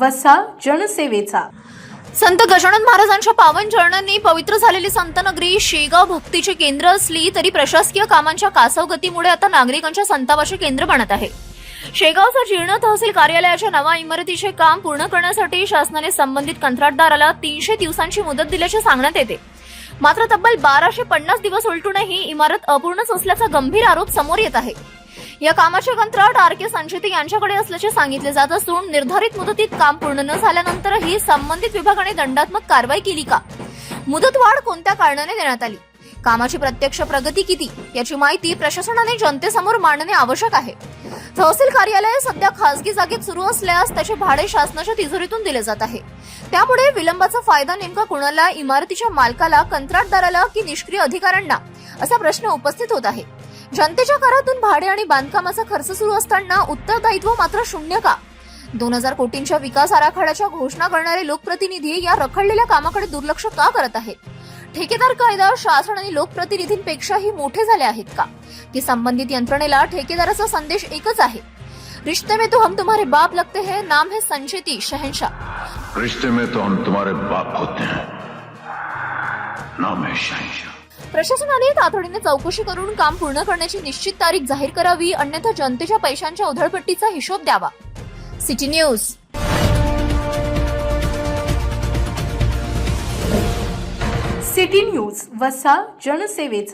वसा जनसेवेचा. संत गजानन महाराजांच्या पावन चरणांनी पवित्र झालेली संतनगरी शेगाव भक्तीचे केंद्र असली तरी प्रशासकीय कामांच्या कासवगतीमुळे आता नागरिकांच्या संतापाचे केंद्र बनत आहे. शेगावचं जीर्ण तहसील कार्यालयाच्या नव्या इमारतीचे काम पूर्ण करण्यासाठी शासनाने संबंधित कंत्राटदाराला 300 दिवसांची मुदत दिल्याचे सांगण्यात येते. मात्र तब्बल 1250 दिवस उलटूनही इमारत अपूर्णच असल्याचा गंभीर आरोप समोर येत आहे. या कामाचे कंत्राट RK संचेती यांच्याकडे असल्याचे सांगितले जात असून निर्धारित मुदतीत काम पूर्ण न झाल्यानंतरही संबंधित विभागाने दंडात्मक कारवाई केली का? मुदतवाढ कोणत्या कारणाने देण्यात आली? कामाची प्रत्यक्ष प्रगती किती याची माहिती प्रशासनाने जनतेसमोर मांडणे आवश्यक आहे. तहसील कार्यालय सध्या खासगी जागेत सुरू असल्यास त्याचे भाडे शासनाच्या तिजोरीतून दिले जात आहे. त्यामुळे विलंबाचा फायदा नेमका कुणाला, इमारतीच्या मालकाला, कंत्राटदाराला की निष्क्रिय अधिकाऱ्यांना, असा प्रश्न उपस्थित होत आहे. जनतेच्या करातून भाडे आणि बांधकामाचा खर्च सुरू असताना उत्तरदायित्व मात्र शून्य का? 2000 कोटींच्या विकास आराखड्याच्या घोषणा करणारे लोकप्रतिनिधी या रखडलेल्या कामाकडे दुर्लक्ष का करत आहेत? ठेकेदार कायदा शासन आणि लोकप्रतिनिधींपेक्षाही मोठे झाले आहेत का? की संबंधित यंत्रणेला ठेकेदाराचा संदेश एकच आहे, रिश्ते में तो हम तुम्हारे बाप लगते हैं, नाम है संचेती शहंशाह. रिश्ते में तो हम तुम्हारे बाप होते हैं, नाम है शहंशाह. प्रशासनाने तातडीने चौकशी करून काम पूर्ण करण्याची निश्चित तारीख जाहीर करावी, अन्यथा जनतेच्या पैशांच्या उधळपट्टीचा हिशोब द्यावा. City news. सिटी न्यूज वसा जनसेवेचा.